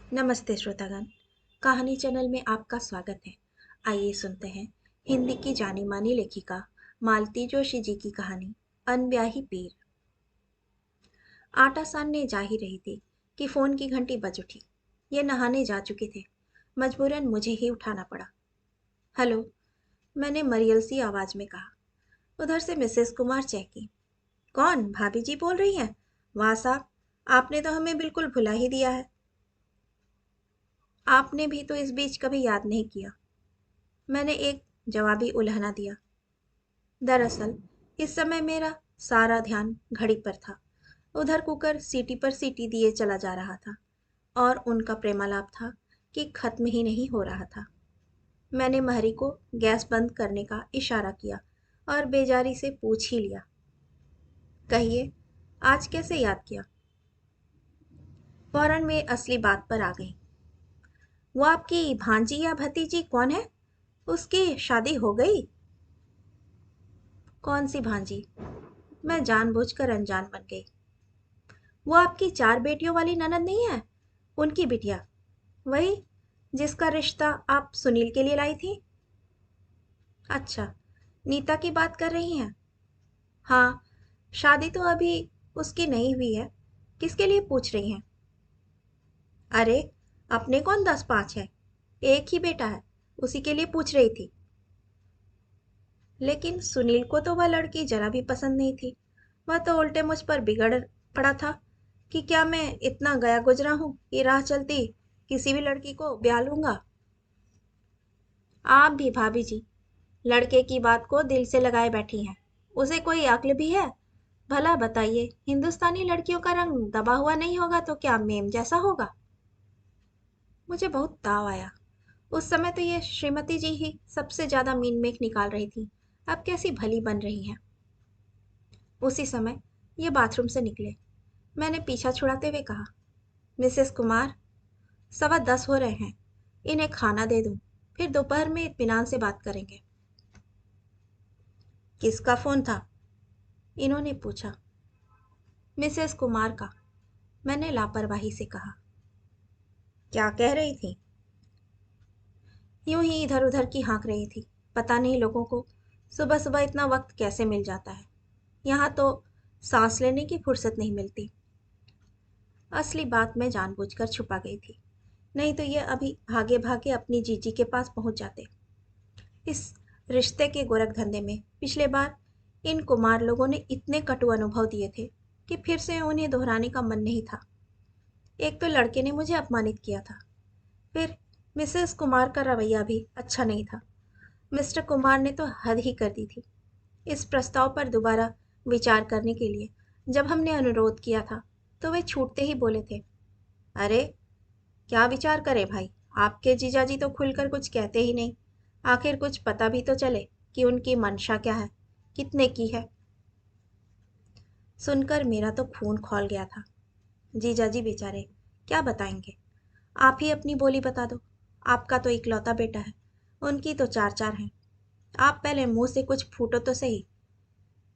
नमस्ते श्रोतागण। कहानी चैनल में आपका स्वागत है। आइए सुनते हैं हिंदी की जानी मानी लेखिका मालती जोशी जी की कहानी अनब्याही पीर। आटा सानने जा ही रही थी कि फोन की घंटी बज उठी। ये नहाने जा चुके थे। मजबूरन मुझे ही उठाना पड़ा। हेलो, मैंने मरियल सी आवाज में कहा। उधर से मिसेस कुमार चहकी। कौन? भाभी जी बोल रही हैं? वाह साहब, आपने तो हमें बिल्कुल भुला ही दिया है। आपने भी तो इस बीच कभी याद नहीं किया, मैंने एक जवाबी उल्हना दिया। दरअसल इस समय मेरा सारा ध्यान घड़ी पर था। उधर कुकर सीटी पर सीटी दिए चला जा रहा था और उनका प्रेमालाप था कि खत्म ही नहीं हो रहा था। मैंने महरी को गैस बंद करने का इशारा किया और बेजारी से पूछ ही लिया, कहिए, आज कैसे याद किया? फौरन वे असली बात पर आ गई। वो आपकी भांजी या भतीजी कौन है? उसकी शादी हो गई? कौन सी भांजी? मैं जानबूझकर अनजान बन गई। वो आपकी 4 बेटियों वाली ननद नहीं है? उनकी बिटिया, वही जिसका रिश्ता आप सुनील के लिए लाई थी। अच्छा, नीता की बात कर रही हैं? हाँ, शादी तो अभी उसकी नहीं हुई है। किसके लिए पूछ रही हैं? अरे, अपने कौन 10-5 है, एक ही बेटा है, उसी के लिए पूछ रही थी। लेकिन सुनील को तो वह लड़की जरा भी पसंद नहीं थी। वह तो उल्टे मुझ पर बिगड़ पड़ा था कि क्या मैं इतना गया गुजरा हूं कि राह चलती किसी भी लड़की को ब्याह लूंगा। आप भी भाभी जी लड़के की बात को दिल से लगाए बैठी हैं। उसे कोई अक्ल भी है? भला बताइए, हिंदुस्तानी लड़कियों का रंग दबा हुआ नहीं होगा तो क्या मेम जैसा होगा? मुझे बहुत ताव आया। उस समय तो ये श्रीमती जी ही सबसे ज्यादा मीन मेख निकाल रही थी। अब कैसी भली बन रही हैं। उसी समय ये बाथरूम से निकले। मैंने पीछा छुड़ाते हुए कहा, मिसेस कुमार, 10:15 हो रहे हैं, इन्हें खाना दे दूं, फिर दोपहर में इत्मीनान से बात करेंगे। किसका फोन था? इन्होंने पूछा। मिसेस कुमार का, मैंने लापरवाही से कहा। क्या कह रही थी? यूं ही इधर उधर की हाँक रही थी। पता नहीं लोगों को सुबह सुबह इतना वक्त कैसे मिल जाता है। यहाँ तो सांस लेने की फुर्सत नहीं मिलती। असली बात मैं जानबूझकर छुपा गई थी, नहीं तो ये अभी भागे भागे अपनी जीजी के पास पहुंच जाते। इस रिश्ते के गोरख धंधे में पिछले बार इन कुमार लोगों ने इतने कटु अनुभव दिए थे कि फिर से उन्हें दोहराने का मन नहीं था। एक तो लड़के ने मुझे अपमानित किया था, फिर मिसेस कुमार का रवैया भी अच्छा नहीं था। मिस्टर कुमार ने तो हद ही कर दी थी। इस प्रस्ताव पर दोबारा विचार करने के लिए जब हमने अनुरोध किया था तो वे छूटते ही बोले थे, अरे, क्या विचार करें भाई, आपके जीजाजी तो खुलकर कुछ कहते ही नहीं। आखिर कुछ पता भी तो चले कि उनकी मंशा क्या है, कितने की है। सुनकर मेरा तो खून खौल गया था। जीजाजी बेचारे क्या बताएंगे। आप ही अपनी बोली बता दो। आपका तो इकलौता बेटा है, उनकी तो 4-4 हैं। आप पहले मुंह से कुछ फूटो तो सही,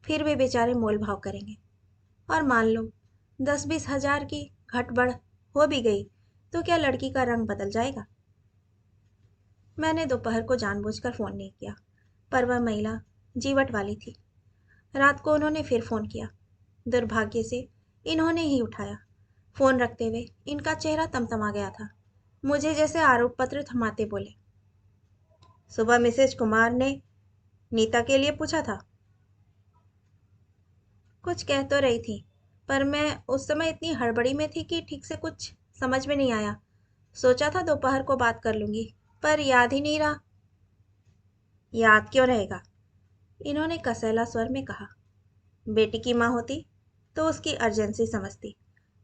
फिर वे बेचारे मोल भाव करेंगे। और मान लो 10-20 हजार की घट बढ़ हो भी गई तो क्या लड़की का रंग बदल जाएगा? मैंने दोपहर को जानबूझकर फोन नहीं किया, पर वह महिला जीवट वाली थी। रात को उन्होंने फिर फोन किया। दुर्भाग्य से इन्होंने ही उठाया। फोन रखते हुए इनका चेहरा तमतमा गया था। मुझे जैसे आरोप पत्र थमाते बोले, सुबह मिसेज कुमार ने नीता के लिए पूछा था। कुछ कह तो रही थी, पर मैं उस समय इतनी हड़बड़ी में थी कि ठीक से कुछ समझ में नहीं आया। सोचा था दोपहर को बात कर लूंगी, पर याद ही नहीं रहा। याद क्यों रहेगा? इन्होंने कसैला स्वर में कहा। बेटी की माँ होती तो उसकी अर्जेंसी समझती।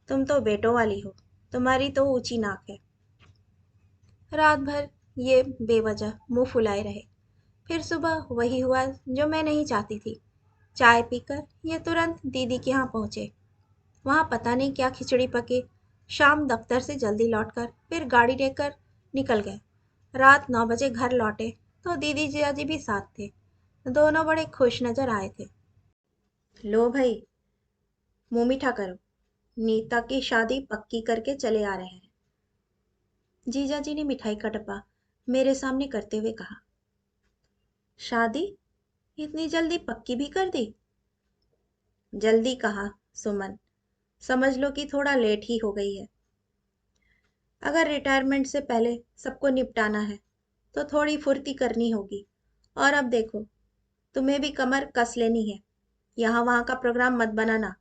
तुम तो बेटों वाली हो, तुम्हारी तो ऊंची नाक है। रात भर ये बेवजह मुंह फुलाए रहे। फिर सुबह वही हुआ जो मैं नहीं चाहती थी। चाय पीकर ये तुरंत दीदी के यहाँ पहुंचे। वहां पता नहीं क्या खिचड़ी पके। शाम दफ्तर से जल्दी लौटकर फिर गाड़ी लेकर निकल गए। रात 9 बजे घर लौटे तो दीदी जियाजी भी साथ थे। दोनों बड़े खुश नजर आए थे। लो भाई, मुंह मीठा करो, नीता की शादी पक्की करके चले आ रहे हैं। जीजाजी ने मिठाई का डब्बा मेरे सामने करते हुए कहा। शादी इतनी जल्दी पक्की भी कर दी? जल्दी कहा सुमन, समझ लो कि थोड़ा लेट ही हो गई है। अगर रिटायरमेंट से पहले सबको निपटाना है तो थोड़ी फुर्ती करनी होगी। और अब देखो, तुम्हें भी कमर कस लेनी है। यहाँ वहाँ का प्रोग्राम मत बनाना।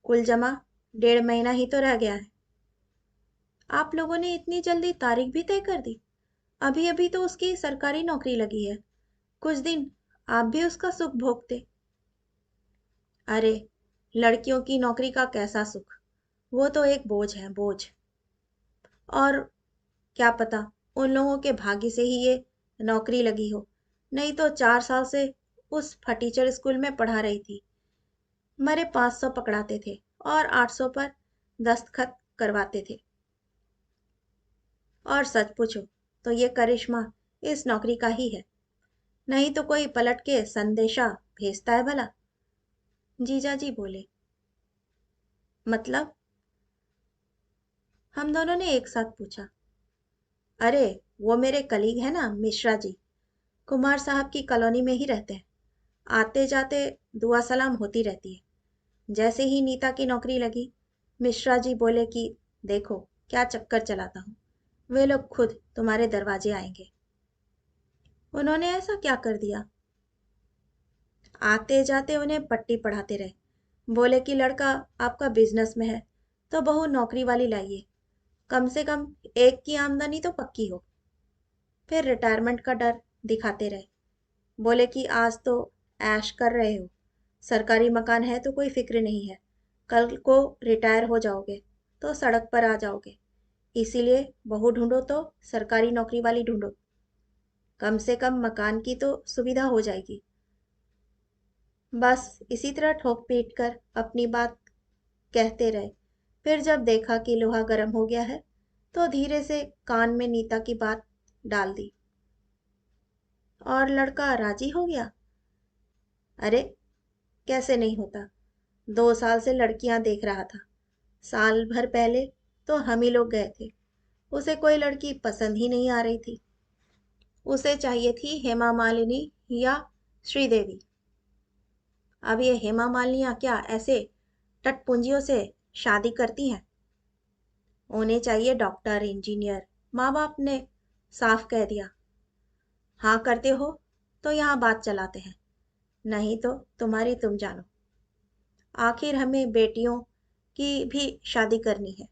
कुल जमा 1.5 महीना ही तो रह गया है। आप लोगों ने इतनी जल्दी तारीख भी तय कर दी? अभी अभी तो उसकी सरकारी नौकरी लगी है। कुछ दिन आप भी उसका सुख भोगते। अरे, लड़कियों की नौकरी का कैसा सुख, वो तो एक बोझ है, बोझ। और क्या पता उन लोगों के भाग्य से ही ये नौकरी लगी हो, नहीं तो 4 साल से उस फटीचर स्कूल में पढ़ा रही थी। मरे 500 पकड़ाते थे और 800 पर दस्तखत करवाते थे। और सच पूछो तो ये करिश्मा इस नौकरी का ही है, नहीं तो कोई पलट के संदेशा भेजता है भला? जीजाजी बोले। मतलब? हम दोनों ने एक साथ पूछा। अरे, वो मेरे कलीग है ना, मिश्रा जी। कुमार साहब की कॉलोनी में ही रहते हैं। आते जाते दुआ सलाम होती रहती है। जैसे ही नीता की नौकरी लगी, मिश्रा जी बोले कि देखो क्या चक्कर चलाता हूँ, वे लोग खुद तुम्हारे दरवाजे आएंगे। उन्होंने ऐसा क्या कर दिया? आते जाते उन्हें पट्टी पढ़ाते रहे। बोले कि लड़का आपका बिजनेस में है तो बहू नौकरी वाली लाइए, कम से कम एक की आमदनी तो पक्की हो। फिर रिटायरमेंट का डर दिखाते रहे। बोले कि आज तो ऐश कर रहे हो, सरकारी मकान है तो कोई फिक्र नहीं है, कल को रिटायर हो जाओगे तो सड़क पर आ जाओगे, इसीलिए बहू ढूंढो तो सरकारी नौकरी वाली ढूंढो, कम से कम मकान की तो सुविधा हो जाएगी। बस इसी तरह ठोक पीट कर अपनी बात कहते रहे। फिर जब देखा कि लोहा गर्म हो गया है तो धीरे से कान में नीता की बात डाल दी। और लड़का राजी हो गया? अरे, कैसे नहीं होता। 2 साल से लड़कियां देख रहा था। साल भर पहले तो हम ही लोग गए थे। उसे कोई लड़की पसंद ही नहीं आ रही थी। उसे चाहिए थी हेमा मालिनी या श्रीदेवी। अब ये हेमा मालिनियां क्या ऐसे टटपुंजियों से शादी करती हैं? उन्हें चाहिए डॉक्टर, इंजीनियर। माँ बाप ने साफ कह दिया। हाँ करते हो तो यहाँ बात चलाते हैं, नहीं तो तुम्हारी तुम जानो। आखिर हमें बेटियों की भी शादी करनी है।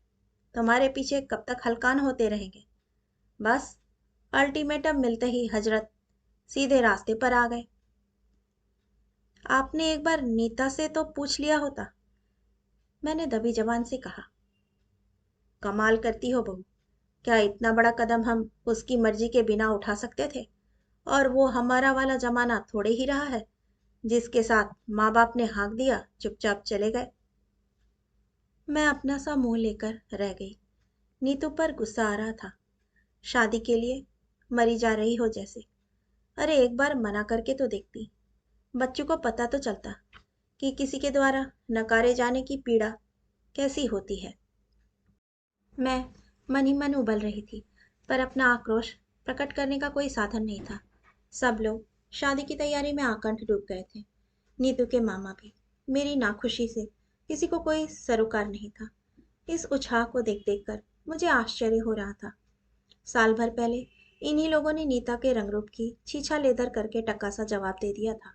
तुम्हारे पीछे कब तक हलकान होते रहेंगे? बस अल्टीमेटम मिलते ही हजरत सीधे रास्ते पर आ गए। आपने एक बार नीता से तो पूछ लिया होता, मैंने दबी जबान से कहा। कमाल करती हो बहू, क्या इतना बड़ा कदम हम उसकी मर्जी के बिना उठा सकते थे? और वो हमारा वाला जमाना थोड़े ही रहा है जिसके साथ माँ बाप ने हाँक दिया चुपचाप चले गए। मैं अपना सा मुंह लेकर रह गई। नीतू पर गुस्सा आ रहा था। शादी के लिए मरी जा रही हो जैसे। अरे, एक बार मना करके तो देखती, बच्चों को पता तो चलता कि किसी के द्वारा नकारे जाने की पीड़ा कैसी होती है। मैं मन ही मन उबल रही थी, पर अपना आक्रोश प्रकट करने का कोई साधन नहीं था। सब लोग शादी की तैयारी में आकंठ डूब गए थे। नीतू के मामा भी। मेरी नाखुशी से किसी को कोई सरोकार नहीं था। इस उछाह को देख देख कर मुझे आश्चर्य हो रहा था। साल भर पहले इन्हीं लोगों ने नीता के रंगरूप की छीछा लेदर करके टक्का सा जवाब दे दिया था।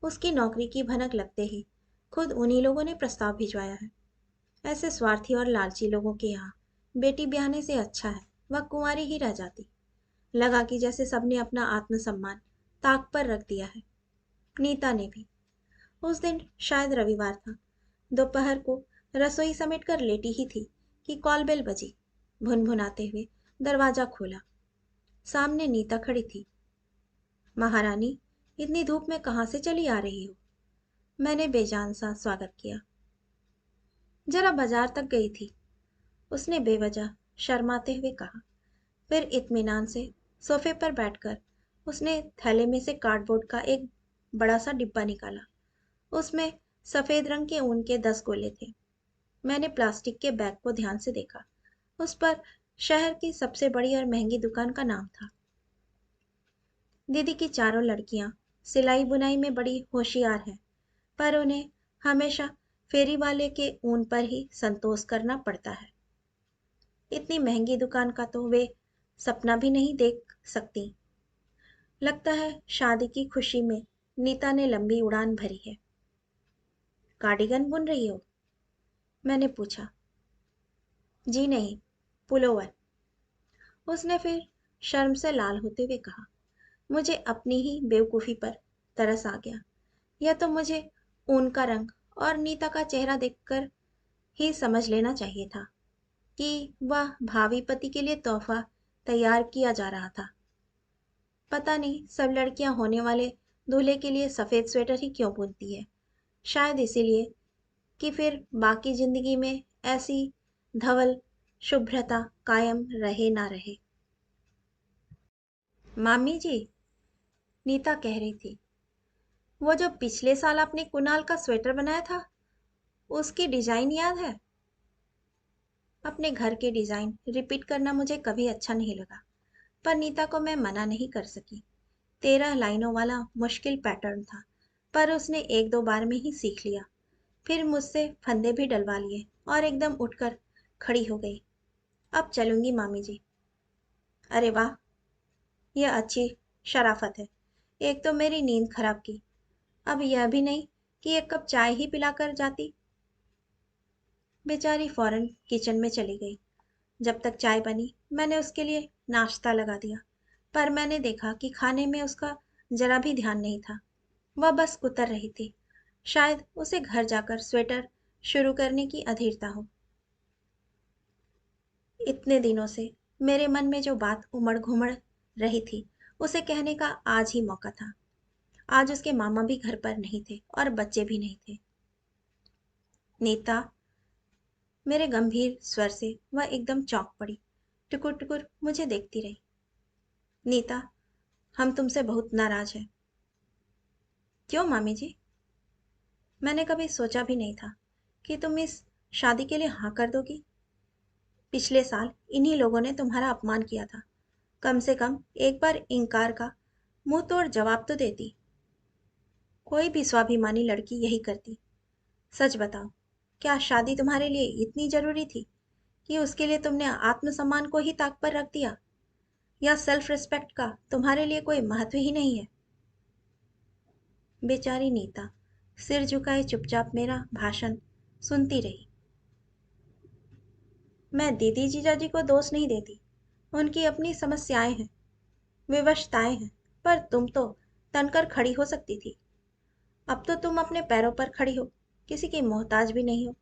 उसकी नौकरी की भनक लगते ही खुद उन्हीं लोगों ने प्रस्ताव भिजवाया है। ऐसे स्वार्थी और लालची लोगों के यहाँ बेटी ब्याहने से अच्छा है वह कुंवारी ही रह जाती। लगा कि जैसे सबने अपना आत्मसम्मान ताक पर रख दिया है। नीता ने भी। उस दिन शायद रविवार था। दोपहर को रसोई समेट कर लेटी ही थी कि कॉल बेल बजी। भुनभुनाते हुए दरवाजा खोला। सामने नीता खड़ी थी। महारानी, इतनी धूप में कहाँ से चली आ रही हो? मैंने बेजान सा स्वागत किया। जरा बाजार तक गई थी, उसने बेवजह शर्माते हुए कहा। फिर इत्मीनान से सोफे पर बैठकर उसने थैले में से कार्डबोर्ड का एक बड़ा सा डिब्बा निकाला। उसमें सफेद रंग के ऊन के 10 गोले थे। मैंने प्लास्टिक के बैग को ध्यान से देखा। उस पर शहर की सबसे बड़ी और महंगी दुकान का नाम था। दीदी की चारों लड़कियां सिलाई बुनाई में बड़ी होशियार हैं, पर उन्हें हमेशा फेरी वाले के ऊन पर ही संतोष करना पड़ता है। इतनी महंगी दुकान का तो वे सपना भी नहीं देख सकती। लगता है शादी की खुशी में नीता ने लंबी उड़ान भरी है। कार्डिगन बुन रही हो? मैंने पूछा। जी नहीं, पुलोवर। उसने फिर शर्म से लाल होते हुए कहा। मुझे अपनी ही बेवकूफ़ी पर तरस आ गया। यह तो मुझे ऊन का रंग और नीता का चेहरा देखकर ही समझ लेना चाहिए था कि वह भावी पति के लिए तोहफा तैयार किया जा रहा था। पता नहीं सब लड़कियां होने वाले दूल्हे के लिए सफ़ेद स्वेटर ही क्यों बुनती है। शायद इसीलिए कि फिर बाकी जिंदगी में ऐसी धवल शुभ्रता कायम रहे ना रहे। मामी जी, नीता कह रही थी, वो जो पिछले साल आपने कुणाल का स्वेटर बनाया था, उसकी डिजाइन याद है? अपने घर के डिजाइन रिपीट करना मुझे कभी अच्छा नहीं लगा, पर नीता को मैं मना नहीं कर सकी। 13 लाइनों वाला मुश्किल पैटर्न था, पर उसने एक दो बार में ही सीख लिया। फिर मुझसे फंदे भी डलवा लिए और एकदम उठकर खड़ी हो गई। अब चलूंगी मामी जी। अरे वाह, यह अच्छी शराफत है। एक तो मेरी नींद खराब की, अब यह भी नहीं कि एक कप चाय ही पिलाकर जाती। बेचारी फौरन किचन में चली गई। जब तक चाय बनी मैंने उसके लिए नाश्ता लगा दिया, पर मैंने देखा कि खाने में उसका जरा भी ध्यान नहीं था। वह बस कुतर रही थी। शायद उसे घर जाकर स्वेटर शुरू करने की अधीरता हो। इतने दिनों से मेरे मन में जो बात उमड़ घुमड़ रही थी, उसे कहने का आज ही मौका था। आज उसके मामा भी घर पर नहीं थे और बच्चे भी नहीं थे। नीता, मेरे गंभीर स्वर से वह एकदम चौंक पड़ी। टुकुर टुकुर मुझे देखती रही। नीता, हम तुमसे बहुत नाराज हैं। क्यों मामी जी? मैंने कभी सोचा भी नहीं था कि तुम इस शादी के लिए हाँ कर दोगी। पिछले साल इन्हीं लोगों ने तुम्हारा अपमान किया था। कम से कम एक बार इनकार का मुंह तोड़ जवाब तो देती। कोई भी स्वाभिमानी लड़की यही करती। सच बताओ, क्या शादी तुम्हारे लिए इतनी जरूरी थी कि उसके लिए तुमने आत्मसम्मान को ही ताक पर रख दिया, या सेल्फ रिस्पेक्ट का तुम्हारे लिए कोई महत्व ही नहीं है? बेचारी नीता सिर झुकाए चुपचाप मेरा भाषण सुनती रही। मैं दीदी जीजाजी को दोष नहीं देती, उनकी अपनी समस्याएं हैं, विवशताएं हैं, पर तुम तो तनकर खड़ी हो सकती थी। अब तो तुम अपने पैरों पर खड़ी हो, किसी की मोहताज भी नहीं हो,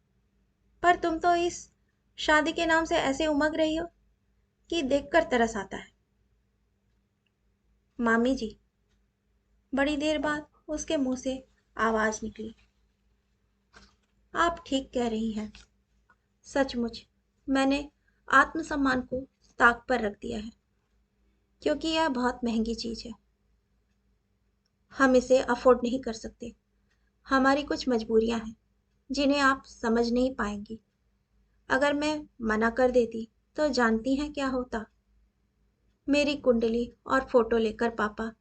पर तुम तो इस शादी के नाम से ऐसे उमग रही हो कि देखकर तरस आता है। मामी जी, बड़ी देर बाद उसके मुंह से आवाज निकली। आप ठीक कह रही हैं। सचमुच मैंने आत्मसम्मान को ताक पर रख दिया है, क्योंकि यह बहुत महंगी चीज है। हम इसे अफोर्ड नहीं कर सकते। हमारी कुछ मजबूरियां हैं जिन्हें आप समझ नहीं पाएंगी। अगर मैं मना कर देती तो जानती हैं क्या होता? मेरी कुंडली और फोटो लेकर पापा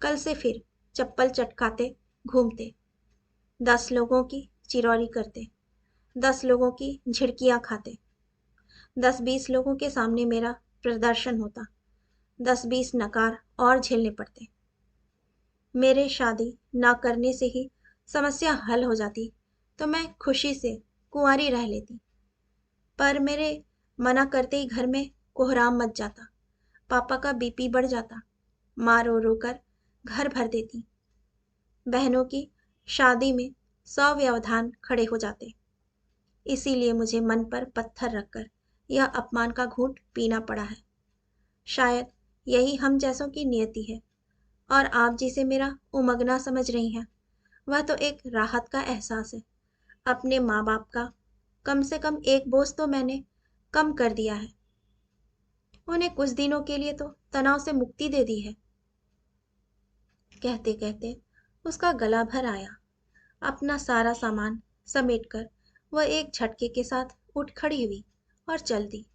कल से फिर चप्पल चटकाते घूमते, 10 लोगों की चिरौरी करते, 10 लोगों की झिड़कियां खाते, 10-20 लोगों के सामने मेरा प्रदर्शन होता, 10-20 नकार और झेलने पड़ते। मेरे शादी ना करने से ही समस्या हल हो जाती तो मैं खुशी से कुंवारी रह लेती, पर मेरे मना करते ही घर में कोहराम मच जाता। पापा का बीपी बढ़ जाता, माँ रो रो कर घर भर देती, बहनों की शादी में 100 व्यवधान खड़े हो जाते। इसीलिए मुझे मन पर पत्थर रखकर यह अपमान का घूंट पीना पड़ा है। शायद यही हम जैसों की नियति है, और आप जिसे मेरा उमगना समझ रही हैं, वह तो एक राहत का एहसास है। अपने माँ बाप का कम से कम एक बोझ तो मैंने कम कर दिया है। उन्हें कुछ दिनों के लिए तो तनाव से मुक्ति दे दी है। कहते कहते उसका गला भर आया। अपना सारा सामान समेटकर वह एक झटके के साथ उठ खड़ी हुई और चल दी।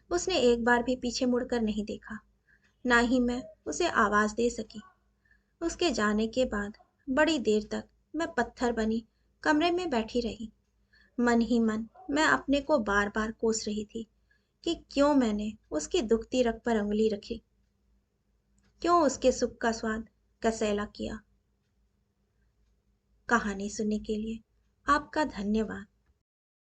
उसने एक बार भी पीछे मुड़कर नहीं देखा, ना ही मैं उसे आवाज दे सकी। उसके जाने के बाद बड़ी देर तक मैं पत्थर बनी कमरे में बैठी रही। मन ही मन मैं अपने को बार बार कोस रही थी कि क्यों मैंने उसकी दुखती रग पर उंगली रखी, क्यों उसके सुख का स्वाद कसैला किया। कहानी सुनने के लिए आपका धन्यवाद।